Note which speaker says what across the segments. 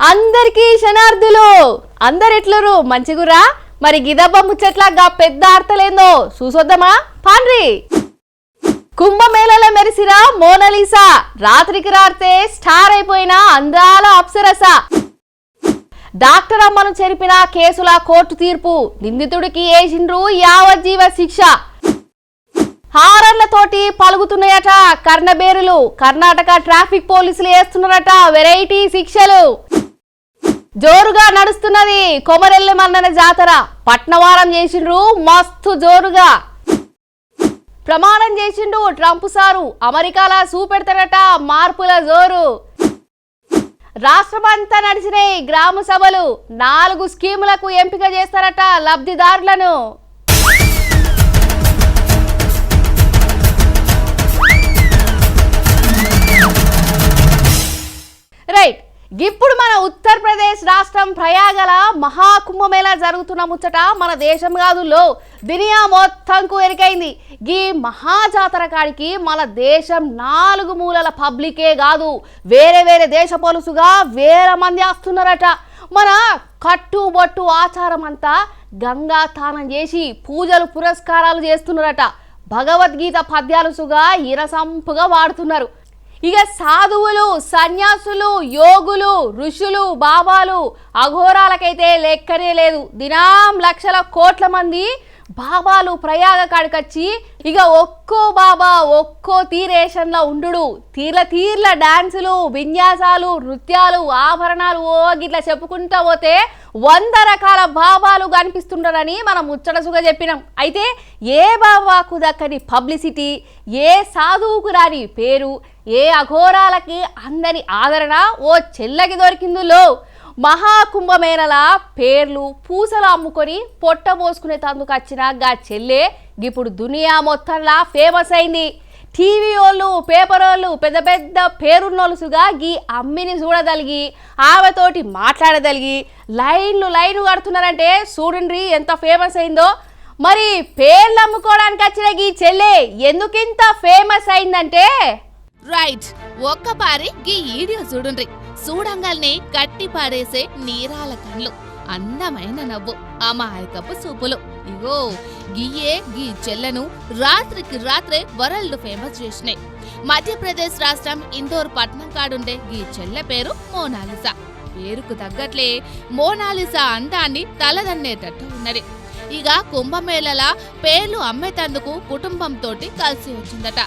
Speaker 1: అందరికీ శనార్థులు అందరు ఎట్లరు మంచిగురా మరి గిదబ్బ ముచ్చట్లాగా పెద్ద అర్థలేందో చూసొద్దామా పాండ్రి కుంభమేళలో మెరిసిరా మోనాలిసా రాత్రికి రాత్రే స్టార్ అయిపోయిన అందాల అప్సరస డాక్టర్ అమ్మను చెరిపిన కేసుల కోర్టు తీర్పు నిందితుడికి ఏసిండ్రు యావజ్జీవ శిక్ష హారన్లతోటి పలుగుతున్నాయట కర్ణబేరులు కర్ణాటక ట్రాఫిక్ పోలీసులు వేస్తున్నారట వెరైటీ శిక్షలు జోరుగా నడుస్తున్నది కొమరెల్లి మన్నన జాతర పట్నవారం చేసిండ్రు మస్తు జోరుగా ప్రమాణం చేసిండు ట్రంప్ సారు అమెరికాలా చూపెడతారట మార్పుల జోరు రాష్ట్రమంతా నడిచినాయి గ్రామ సభలు 4 స్కీములకు ఎంపిక చేస్తారట లబ్ధిదారులను రైట్ ఇప్పుడు మన ఉత్తరప్రదేశ్ రాష్ట్రం ప్రయాగల మహాకుంభమేళా జరుగుతున్న ముచ్చట మన దేశం కాదులో దునియా మొత్తంకు ఎరికైంది ఈ మహాజాతర కాడికి మన దేశం 4 మూలల పబ్లికే కాదు వేరే వేరే దేశ పొలుసుగా వేల మంది వస్తున్నారట మన కట్టుబొట్టు ఆచారం అంతా గంగా తానం చేసి పూజలు పురస్కారాలు చేస్తున్నారట భగవద్గీత పద్యాలుసుగా ఇరసంపుగా వాడుతున్నారు ఇక సాధువులు సన్యాసులు యోగులు ఋషులు బాబాలు అఘోరాలకైతే లెక్కనే లేదు దినం లక్షల కోట్ల మంది బాబాలు ప్రయాగ కాడికొచ్చి ఇక ఒక్కో బాబా ఒక్కో తీరేషన్లో ఉండు తీర్ల డాన్సులు విన్యాసాలు నృత్యాలు ఆభరణాలు ఓ గిట్లా చెప్పుకుంటా పోతే 100 రకాల బాబాలు కనిపిస్తుంటారని మనం ముచ్చటసుగా చెప్పినాం అయితే ఏ బాబాకు దక్కని పబ్లిసిటీ ఏ సాధువుకు రాని పేరు ఏ అఘోరాలకి అందని ఆదరణ ఓ చెల్లకి దొరికిందులో మహాకుంభమేళలా పేర్లు పూసలు అమ్ముకొని పొట్ట పోసుకునే తందుకు వచ్చిన గా చెల్లె ఇప్పుడు దునియా మొత్తంలా ఫేమస్ అయింది టీవీ వాళ్ళు పేపర్ వాళ్ళు పెద్ద పెద్ద పేరున్నోలుసుగా గీ అమ్మిని చూడదలిగి ఆమెతోటి మాట్లాడదలిగి లైన్లు కడుతున్నారంటే చూడండి ఎంత ఫేమస్ అయిందో మరి పేర్లు అమ్ముకోవడానికి వచ్చిన గీ చెల్లె ఎందుకింత ఫేమస్ అయిందంటే
Speaker 2: రైట్ ఒక్కపారి గీ వీడియో చూడుండ్రి చూడంగాల్నే కట్టి పాడేసే నీరాల కళ్ళు అందమైన నవ్వు అమాయకపు సూపులు ఇగో గీయే గీ చెల్లను రాత్రికి రాత్రే వరల్డ్ ఫేమస్ చేసినాయి మధ్యప్రదేశ్ రాష్ట్రం ఇందోర్ పట్నం కాడుండే గీ చెల్లె పేరు మోనాలిసా పేరుకు తగ్గట్లే మోనాలిసా అందాన్ని తలదన్నేటట్టు ఉన్నది ఇక కుంభమేళలా పేర్లు అమ్మేతందుకు కుటుంబంతోటి కలిసి వచ్చిందట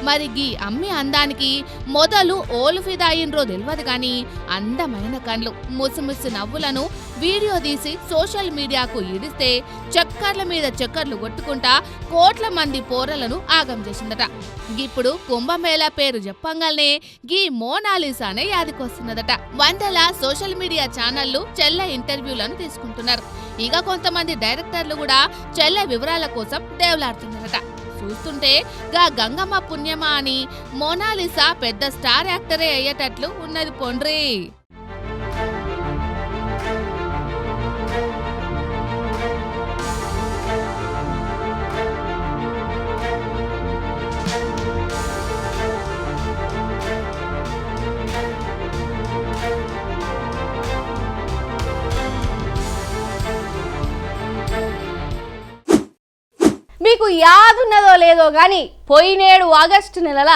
Speaker 2: మరి గీ అమ్మి అందానికి మొదలు ఓలు ఫిదాయిన్రో తెలియదు గాని అందమైన కళ్ళు ముసిముసి నవ్వులను వీడియో తీసి సోషల్ మీడియాకు ఇడిస్తే చక్కర్ల మీద చక్కర్లు కొట్టుకుంటా కోట్ల మంది పోరలను ఆగం చేసిందట ఇప్పుడు కుంభమేళా పేరు చెప్పంగానే గీ మోనాలిసానే యాదికొస్తున్నదట 100ల సోషల్ మీడియా ఛానళ్లు చెల్లె ఇంటర్వ్యూలను తీసుకుంటున్నారు ఇక కొంతమంది డైరెక్టర్లు కూడా చెల్లె వివరాల కోసం దేవులాడుతున్నారట చూస్తుంటే గా గంగమ్మ పుణ్యమా అని మోనాలిసా పెద్ద స్టార్ యాక్టరే అయ్యేటట్లు ఉన్నది పొండ్రి
Speaker 1: మీకు యాదున్నదో లేదో గాని పోయినేడు ఆగస్టు నెలల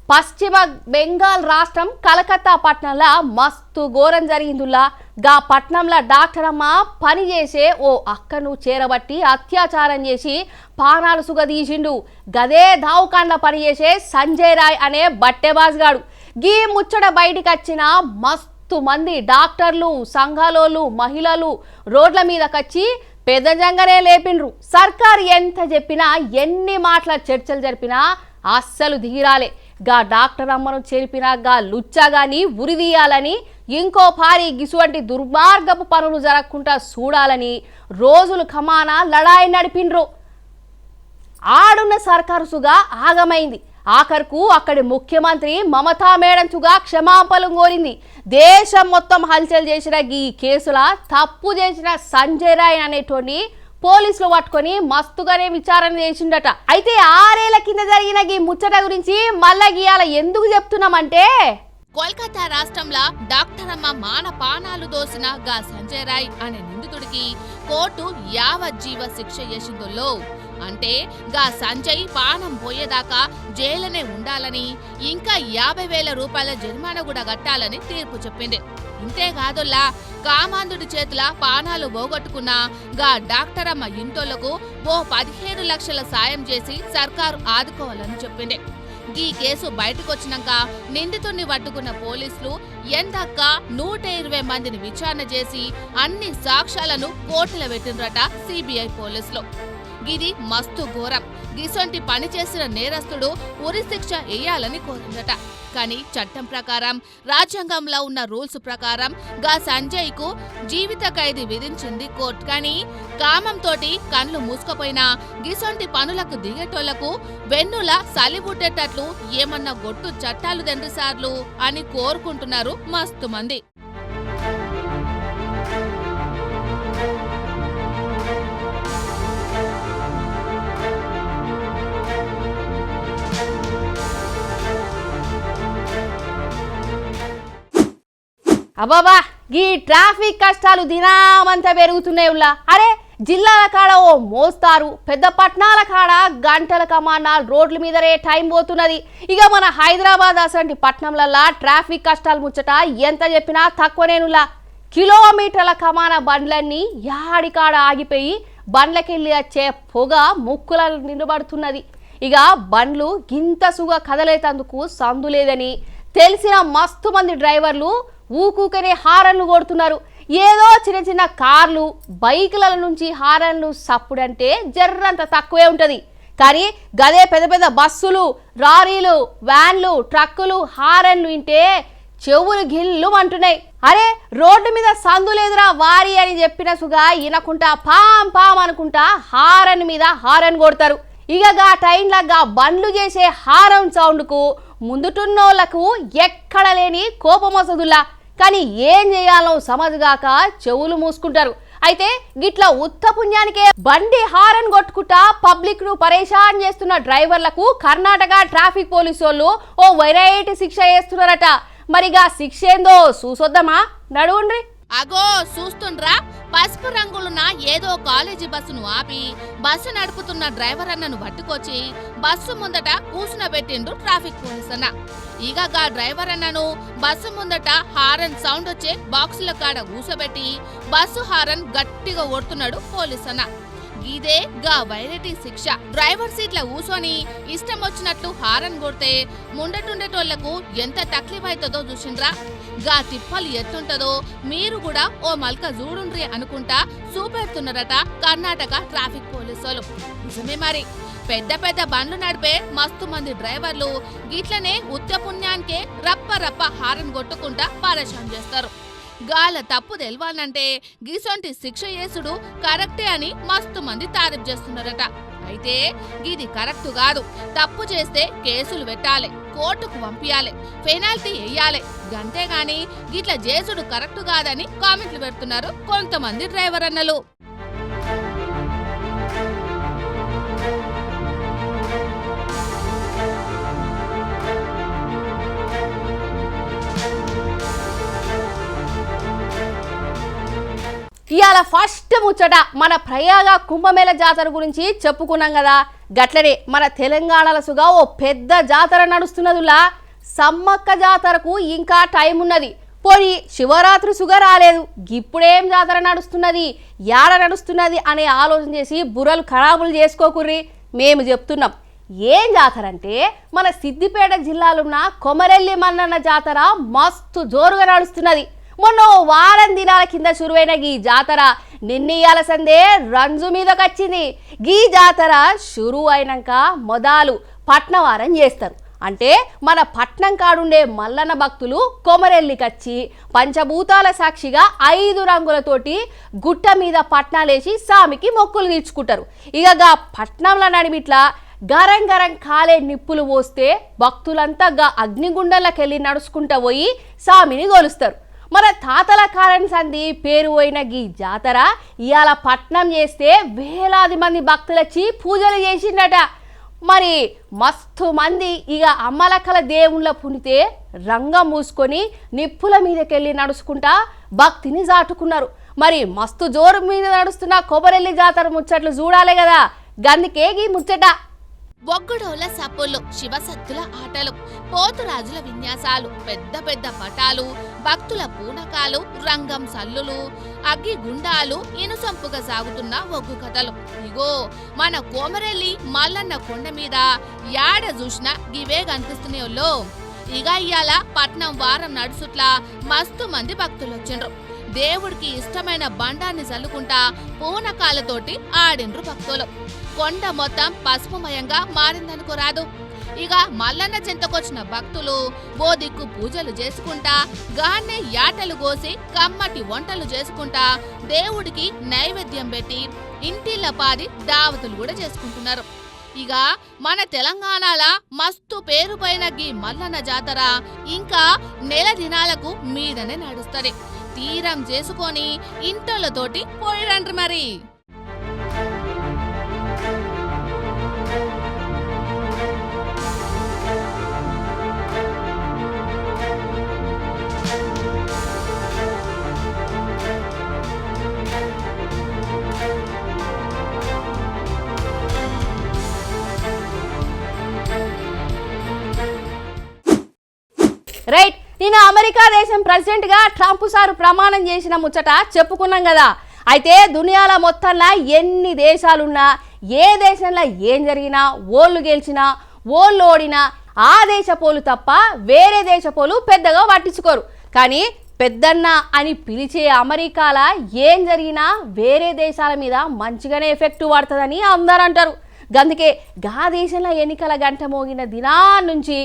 Speaker 1: పశ్చిమ బెంగాల్ రాష్ట్రం కలకత్తా పట్టణంలో మస్తు ఘోరం జరిగిందిలా గా పట్నంలో డాక్టర్ అమ్మ పనిచేసే ఓ అక్కను చేరబట్టి అత్యాచారం చేసి పానాలు సుగదీసిండు గదే దావుకాండ్ల పనిచేసే సంజయ్ రాయ్ అనే బట్టెబాజ్గాడు గీ ముచ్చట బయటికి వచ్చిన మస్తు మంది డాక్టర్లు సంఘాలోళ్ళు మహిళలు రోడ్ల మీదకొచ్చి పెద్దజంగానే లేపిండ్రు సర్కారు ఎంత చెప్పినా ఎన్ని మాటల చర్చలు జరిపినా అస్సలు దిగిరాలే గా డాక్టర్ అమ్మను చెరిపినా గా లుచ్చగాని ఉరిదీయాలని ఇంకో పారి గిసువంటి దుర్మార్గపు పనులు జరగకుండా చూడాలని రోజులు కమానా లడాయి నడిపిండ్రు ఆడున్న సర్కారుసుగా ఆగమైంది ఆఖరుకు అక్కడి ముఖ్యమంత్రి మమతా మేడంచుగా క్షమాపణలు కోరింది దేశం మొత్తం హల్చల్ చేసిన ఈ కేసుల తప్పు చేసిన సంజయ్ రాయ్ అనేటోని పోలీసులు పట్టుకొని మస్తుగానే విచారణ చేసిండట అయితే 6 ఏళ్ల కింద జరిగిన ఈ ముచ్చట గురించి మళ్ళా గీయాల ఎందుకు చెప్తున్నామంటే
Speaker 2: కోల్కతా రాష్ట్రంలో డాక్టర్ అమ్మ మానపానాలు దోసిన గా సంజయ్ రాయ్ అనే నిందితుడికి కోర్టు యావజ్జీవ శిక్ష చేసిందో అంటే గా సంజయ్ పానం పోయేదాకా జైలునే ఉండాలని ఇంకా 50,000 రూపాయల జరిమానా కూడా కట్టాలని తీర్పు చెప్పింది. ఇంతేకాదుల్లా కామాంధుడి చేతుల పానాలు పోగొట్టుకున్న గా డాక్టర్ అమ్మ ఇంటోళ్లకు ఓ 15 లక్షల సాయం చేసి సర్కారు ఆదుకోవాలని చెప్పింది. ఈ కేసు బయటకొచ్చినాక నిందితుడిని పట్టుకున్న పోలీసులు ఎందక్క 120 మందిని విచారణ చేసి అన్ని సాక్ష్యాలను కోర్టులో పెట్టినరట సిబిఐ పోలీసులు. ఇది మస్తు ఘోరం. గిసొంటి పని చేసిన నేరస్తుడు ఉరి శిక్ష వేయాలని కోరిందట. కానీ చట్టం ప్రకారం రాజ్యాంగంలో ఉన్న రూల్స్ ప్రకారం గా సంజయ్ కు జీవిత ఖైదీ విధించింది కోర్టు. కానీ కామంతోటి కళ్ళు మూసుకుపోయినా గిసొంటి పనులకు దిగేటోళ్లకు వెన్నుల సలిబుట్టేటట్లు ఏమన్నా గొట్టు చట్టాలు దండ్రిసార్లు అని కోరుకుంటున్నారు మస్తు మంది.
Speaker 1: అబ్బాబా ఈ ట్రాఫిక్ కష్టాలు దినామంతా పెరుగుతున్నాయి. అరే జిల్లాల కాడ ఓ మోస్తారు, పెద్ద పట్టణాల కాడ గంటల కమానాలు రోడ్ల మీదనే టైం పోతున్నది. ఇక మన హైదరాబాద్ అసంటి పట్టణంలల్లా ట్రాఫిక్ కష్టాలు ముచ్చట ఎంత చెప్పినా తక్కువనేనులా. కిలోమీటర్ల కమాన బండ్లన్నీ యాడికాడ ఆగిపోయి బండ్లకెళ్ళి వచ్చే పొగ ముక్కుల నిలబడుతున్నది. ఇక బండ్లు గింత సుగ కదలేతందుకు సందు లేదని తెలిసిన మస్తు మంది డ్రైవర్లు ఊకూకనే హారన్లు కొడుతున్నారు. ఏదో చిన్న చిన్న కార్లు బైకుల నుంచి హారన్లు సప్పుడంటే జర్రంత తక్కువే ఉంటుంది. కానీ గదే పెద్ద పెద్ద బస్సులు, లారీలు, వ్యాన్లు, ట్రక్కులు హారన్లు వింటే చెవులు గిల్లు అంటున్నాయి. అరే రోడ్డు మీద సందు లేదురా వారి అని చెప్పిన సుగా వినకుంటా పాం పాం అనుకుంటా హారన్ మీద హారన్ కొడతారు. ఇక గా టైంలాగా బండ్లు చేసే హారన్ సౌండ్కు ముందుటున్నోళ్లకు ఎక్కడ లేని కోపం వసదుల్లా. కానీ ఏం చేయాలో సమజ్గాక చెవులు మూసుకుంటారు. అయితే గిట్ల ఉత్త పుణ్యానికే బండి హారన్ కొట్టుకుంటా పబ్లిక్ ను పరేషాన్ చేస్తున్న డ్రైవర్లకు కర్ణాటక ట్రాఫిక్ పోలీసు వాళ్ళు ఓ వెరైటీ శిక్ష వేస్తున్నారట. మరిగా శిక్ష ఏందో చూసొద్దామా, నడువుండ్రి.
Speaker 2: అగో చూస్తుండ్రా, పసుపు రంగులున్న ఏదో కాలేజీ బస్సును ఆపి బస్సు నడుపుతున్న డ్రైవర్ అన్నను పట్టుకొచ్చి బస్సు ముందట కూసునబెట్టిండు ట్రాఫిక్ పోలీస్ అన్న. ఇక గా డ్రైవర్ అన్నను బస్సు ముందట హారన్ సౌండ్ వచ్చే బాక్సుల కాడ కూసబెట్టి బస్సు హారన్ గట్టిగా కొడుతున్నాడు పోలీస్ అన్న. ఇదే గా వైరటీ శిక్ష. డ్రైవర్ సీట్ల కూసోని ఇష్టం వచ్చినట్లు హారన్ కొడితే ముండటుండేటోళ్లకు ఎంత తక్లీఫ్ అవుతుందో చూసిండ్రా. గా తిప్పలు ఎత్తుంటదో మీరు కూడా ఓ మల్క చూడుండ్రి అనుకుంటా చూపెడుతున్నారట కర్ణాటక ట్రాఫిక్ పోలీసులు. నిజమే మరి, పెద్ద పెద్ద బండ్లు నడిపే మస్తు మంది డ్రైవర్లు గిట్లనే ఉత్త పుణ్యానికే రప్ప రప్ప హారన్ కొట్టుకుంటా పరేషాన్ చేస్తారు. గాల తప్పు తెలవాలంటే గీసొంటి శిక్ష చేసుడు కరెక్టే అని మస్తు మంది తారీఫ్ చేస్తున్నారట. అయితే ఇది కరెక్ట్ కాదు. తప్పు చేస్తే కేసులు పెట్టాలి, కోర్టుకు పంపించాలి, పెనాల్టీ వేయాలి. గంతేగాని గిట్ల చేసుడు కరెక్ట్ కాదని కామెంట్లు పెడుతున్నారు కొంతమంది డ్రైవర్ అన్నలు.
Speaker 1: ఇవాళ ఫస్ట్ ముచ్చట మన ప్రయాగ కుంభమేళ జాతర గురించి చెప్పుకున్నాం కదా. గట్లనే మన తెలంగాణలో సుగా ఓ పెద్ద జాతర నడుస్తున్నదిలా. సమ్మక్క జాతరకు ఇంకా టైం ఉన్నది. పోయి శివరాత్రి సుగా రాలేదు, ఇప్పుడేం జాతర నడుస్తున్నది, యాడ నడుస్తున్నది అనే ఆలోచన చేసి బుర్రలు ఖరాబులు చేసుకోకుర్రి. మేము చెప్తున్నాం ఏం జాతర అంటే మన సిద్దిపేట జిల్లాలున్న కొమరెల్లి మల్లన్న జాతర మస్తు జోరుగా నడుస్తున్నది. మొన్న వారం దినాల కింద షురువైన గీ జాతర నిన్నీయాల సందే రంజు మీదకొచ్చింది. గీ జాతర షురు అయినాక మొదలు పట్నవారం చేస్తారు. అంటే మన పట్నం కాడుండే మల్లన్న భక్తులు కొమరెల్లికొచ్చి పంచభూతాల సాక్షిగా 5 రంగులతోటి గుట్ట మీద పట్నాలేసి సామికి మొక్కులు తీర్చుకుంటారు. ఇక గా పట్నంలో నడిమిట్లా గరం గరం కాలే నిప్పులు పోస్తే భక్తులంతా గా అగ్నిగుండంలోకెళ్ళి నడుచుకుంటూ పోయి సామిని గొలుస్తారు. మన తాతల కాలం సంధి పేరు పోయిన గీ జాతర ఇవాళ పట్నం చేస్తే వేలాది మంది భక్తులొచ్చి పూజలు చేసిండట. మరి మస్తు మంది ఇక అమ్మలక్కల దేవుళ్ళ పునితే రంగం మూసుకొని నిప్పుల మీదకెళ్ళి నడుచుకుంటా భక్తిని చాటుకున్నారు. మరి మస్తు జోరు మీద నడుస్తున్న కొమరెల్లి జాతర ముచ్చట్లు చూడాలి కదా, గందుకే ఈ ముచ్చట.
Speaker 2: ఒగ్గుడోల సప్పుళ్ళు, శివసత్తుల ఆటలు, పోతురాజుల విన్యాసాలు, పెద్ద పెద్ద పటాలు, భక్తుల పూనకాలు, రంగం సల్లులు, అగ్గి గుండాలు, ఇనుసంపుగా సాగుతున్న ఒగ్గు కథలు. ఇగో మన కోమరెల్లి మల్లన్న కొండ మీద యాడ చూసినా గివే కనిపిస్తున్నాయో. ఇక ఇయ్యాల పట్నం వారం నడుసుట్లా మస్తు మంది భక్తులు వచ్చిండ్రు. దేవుడికి ఇష్టమైన బండాన్ని చల్లుకుంటా పూనకాలతోటి ఆడిండ్రు భక్తులు. కొండ మొత్తం పసుపుమయంగా మారిందనుకోరాదు. ఇక మల్లన్న చెంతకొచ్చిన భక్తులు ఓ దిక్కు పూజలు చేసుకుంటా, గాన్నే యాటలు కోసి కమ్మటి వంటలు చేసుకుంటా దేవుడికి నైవేద్యం పెట్టి ఇంటిళ్ళ పాది దావతులు కూడా చేసుకుంటున్నారు. ఇక మన తెలంగాణల మస్తు పేరుపైన గీ మల్లన్న జాతర ఇంకా నెల దినాలకు మీదనే నడుస్తది. తీరం చేసుకొని ఇంటోళ్ళతోటి పోయిరండ్రి మరి.
Speaker 1: రైట్, నేను అమెరికా దేశం ప్రెసిడెంట్గా ట్రంప్ సారు ప్రమాణం చేసిన ముచ్చట చెప్పుకున్నాం కదా. అయితే దునియాల మొత్తంలో ఎన్ని దేశాలున్నా, ఏ దేశంలో ఏం జరిగినా, ఓళ్ళు గెలిచినా ఓళ్ళు ఓడినా ఆ దేశ పోలు తప్ప వేరే దేశ పోలు పెద్దగా పట్టించుకోరు. కానీ పెద్దన్న అని పిలిచే అమెరికాల ఏం జరిగినా వేరే దేశాల మీద మంచిగానే ఎఫెక్ట్ పడుతుందని అందరూ అంటారు. అందుకే గా దేశంలో ఎన్నికల గంట మోగిన దినాన్నుంచి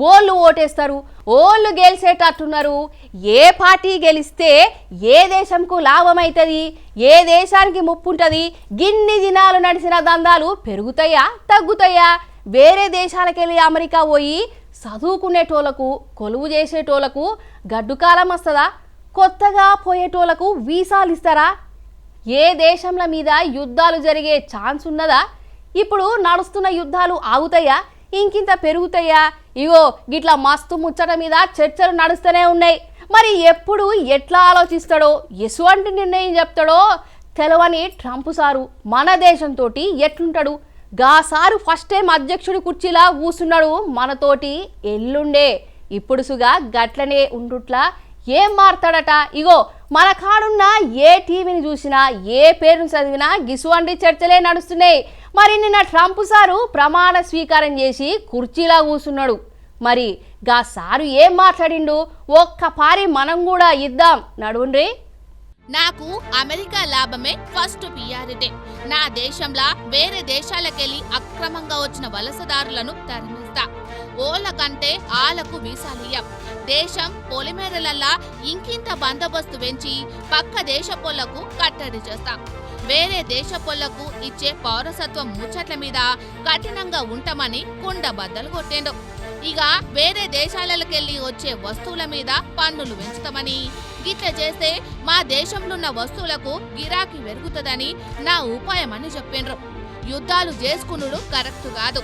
Speaker 1: ఓళ్ళు ఓటేస్తారు, ఓళ్ళు గెలిచేటట్టున్నారు. ఏ పార్టీ గెలిస్తే ఏ దేశంకు లాభం అవుతుంది, ఏ దేశానికి ముప్పు ఉంటుంది, గిన్ని దినాలు నడిచిన దందాలు పెరుగుతాయా తగ్గుతాయా, వేరే దేశాలకెళ్ళి అమెరికా పోయి చదువుకునేటోళ్లకు కొలువు చేసేటోళ్లకు గడ్డుకాలం వస్తుందా, కొత్తగా పోయేటోళ్లకు వీసాలు ఇస్తారా, ఏ దేశంల మీద యుద్ధాలు జరిగే ఛాన్స్ ఉన్నదా, ఇప్పుడు నడుస్తున్న యుద్ధాలు ఆగుతాయా ఇంకింత పెరుగుతాయా? ఇగో గిట్లా మస్తు ముచ్చట మీద చర్చలు నడుస్తూనే ఉన్నాయి. మరి ఎప్పుడు ఎట్లా ఆలోచిస్తాడో, ఎటువంటి నిర్ణయం చెప్తాడో తెలవని ట్రంప్ సారు మన దేశంతో ఎట్లుంటాడు? గా సారు ఫస్ట్ టైం అధ్యక్షుడి కుర్చీలా కూసున్నాడు మనతోటి ఎల్లుండే. ఇప్పుడు సుగా గట్లనే ఉండుట్లా ఏం మారుతాడట? ఇగో మన కాడున్న ఏ టీవీని చూసినా, ఏ పేరును చదివినా గిసువంటి చర్చలే నడుస్తున్నాయి. మరి నిన్న ట్రంప్ సారు ప్రమాణ స్వీకారం చేసి కుర్చీలా కూసున్నాడు. మరి గా సారు ఏం మాట్లాడిండు ఒక్క పారి మనం కూడా ఇద్దాం, నడువుండ్రి.
Speaker 2: నాకు అమెరికా లాభమే ఫస్ట్ పియారిటీ. నా దేశంలా వేరే దేశాలకెళ్ళి అక్రమంగా వచ్చిన వలసదారులను తరిమిస్తా. ఓళ్ళ కంటే ఆలకు వీసాలియ్యం. దేశం పొలిమేరలల్లా ఇంకింత బందోబస్తు పెంచి పక్క దేశపోళ్లకు కట్టడి చేస్తాం. వేరే దేశపోళ్లకు ఇచ్చే పౌరసత్వం ముచ్చట్ల మీద కఠినంగా ఉంటామని కుండ బద్దలు కొట్టేండు. ఇక వేరే దేశాలకెళ్ళి వచ్చే వస్తువుల మీద పన్నులు పెంచుతామని, గిట్ల చేస్తే మా దేశంలోన్న వస్తువులకు గిరాకీ పెరుగుతుందని నా ఉపాయమని చెప్పిండ్రు. యుద్ధాలు చేసుకునుడు కరెక్ట్ కాదు.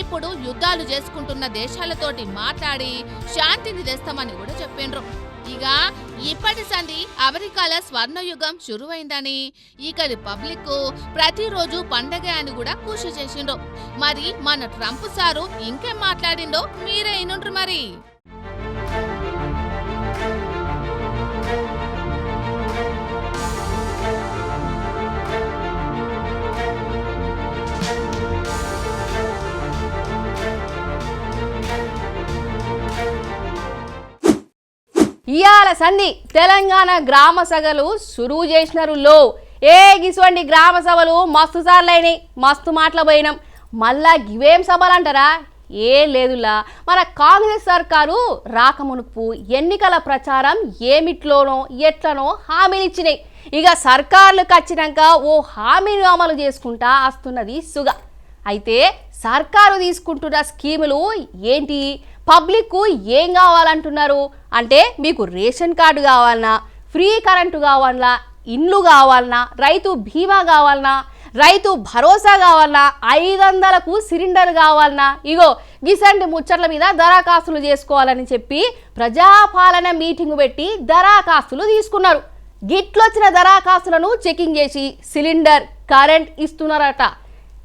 Speaker 2: ఇప్పుడు యుద్ధాలు చేసుకుంటున్న దేశాలతోటి మాట్లాడి శాంతిని తెస్తామని కూడా చెప్పిండ్రు. ఇక ఇప్పటి సంధి అమెరికాల స్వర్ణయుగం శురువైందని, ఇక్కడి పబ్లిక్ ప్రతిరోజు పండగ అని కూడా కృషి చేసిండ్రు. మరి మన ట్రంప్ సారు ఇంకేం మాట్లాడిండో మీరే ఇనుండ్రు మరి.
Speaker 1: ఇయాల సంధి తెలంగాణ గ్రామ సభలు సురువు చేసినారు. గిసువంటి గ్రామ సభలు మస్తు సార్లైనాయి, మస్తు మాటలు పోయినాం. మళ్ళా గివేం సభలు అంటారా? ఏం లేదులా, మన కాంగ్రెస్ సర్కారు రాకమునుపు ఎన్నికల ప్రచారం ఏమిట్లోనో ఎట్లనో హామీలు ఇచ్చినాయి. ఇక సర్కార్లకు వచ్చినాక ఓ హామీని అమలు చేసుకుంటా వస్తున్నది సుగ. అయితే సర్కారు తీసుకుంటున్న స్కీములు ఏంటి, పబ్లిక్కు ఏం కావాలంటున్నారు అంటే, మీకు రేషన్ కార్డు కావాలన్నా, ఫ్రీ కరెంటు కావాలన్నా, ఇండ్లు కావాలన్నా, రైతు బీమా కావాలన్నా, రైతు భరోసా కావాలన్నా 500కు సిలిండర్ కావాలన్నా ఇగో గిసంటి ముచ్చట్ల మీద దరఖాస్తులు చేసుకోవాలని చెప్పి ప్రజాపాలన మీటింగ్ పెట్టి దరఖాస్తులు తీసుకున్నారు. గిట్లొచ్చిన దరఖాస్తులను చెకింగ్ చేసి సిలిండర్ కరెంట్ ఇస్తున్నారట.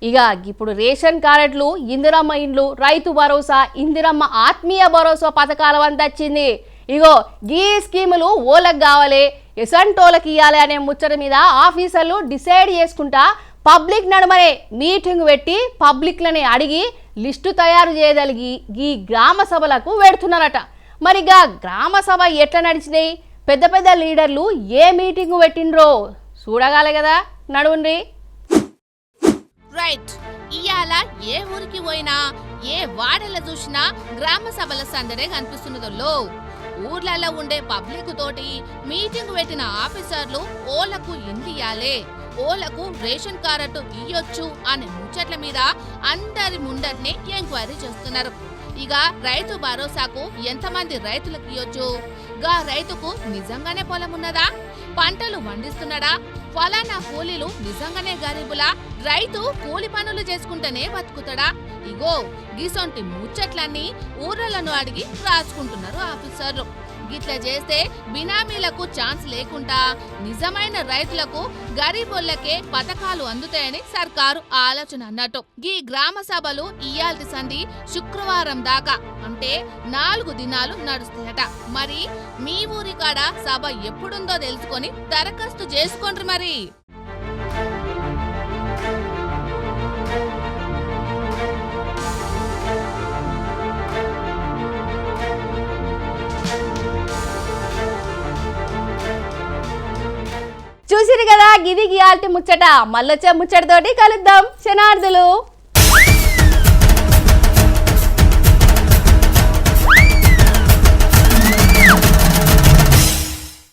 Speaker 1: ఇక ఇప్పుడు రేషన్ కార్డులు, ఇందిరమ్మ ఇండ్లు, రైతు భరోసా, ఇందిరమ్మ ఆత్మీయ భరోసా పథకాల వంత వచ్చింది. ఇగో గీ స్కీములు ఓలకు కావాలి, ఎసంటోళ్ళకి ఇవ్వాలి అనే ముచ్చట మీద ఆఫీసర్లు డిసైడ్ చేసుకుంటా పబ్లిక్ నడుమనే మీటింగ్ పెట్టి పబ్లిక్లని అడిగి లిస్టు తయారు చేయగలిగి ఈ గ్రామ సభలకు పెడుతున్నారట. మరిగా గ్రామ సభ ఎట్లా నడిచినాయి, పెద్ద పెద్ద లీడర్లు ఏ మీటింగ్ పెట్టిండ్రో చూడగాలే కదా, నడువుండ్రి.
Speaker 2: రైట్, ఇయాల ఏ ఊరికి పోయినా ఏ వాడల చూసినా గ్రామ సభల సందడే కనిపిస్తున్నదో. ఊర్లలో ఉండే పబ్లిక్ తోటి మీటింగ్ పెట్టిన ఆఫీసర్లు ఓలకు ఇండియాలే, ఓలకు రేషన్ కార్డు ఇయ్యొచ్చు అనే ముచ్చట్ల మీద అందరి ముందర్నే ఎంక్వైరీ చేస్తున్నారు. ఇక రైతు భరోసాకు ఎంతమంది రైతులకు ఇయ్యొచ్చు, గా రైతుకు నిజంగానే పొలం ఉన్నదా, పంటలు పండిస్తున్నాడా, ఫలానా కూలీలు నిజంగానే గరీబులా, రైతు కూలి పనులు చేసుకుంటేనే బతుకుతాడా, ఇగో గిసొంటి ముచ్చట్లన్నీ ఊర్లను అడిగి రాసుకుంటున్నారు ఆఫీసర్లు. గిట్లా చేస్తే బినామీలకు ఛాన్స్ లేకుండా నిజమైన రైతులకు గరీబోళ్లకే పథకాలు అందుతాయని సర్కారు ఆలోచన అన్నట్టు. ఈ గ్రామ సభలు ఇయాల్టి సంధి శుక్రవారం దాకా అంటే 4 దినాలు నడుస్తాయట. మరి మీ ఊరి కాడ సభ ఎప్పుడుందో తెలుసుకొని దరఖాస్తు చేసుకోండి మరి.
Speaker 1: చూసిరు కదా, గిది గియాల్టి ముచ్చట. మళ్ళొచ్చే ముచ్చటతోటి కలుద్దాం. శనార్థులు.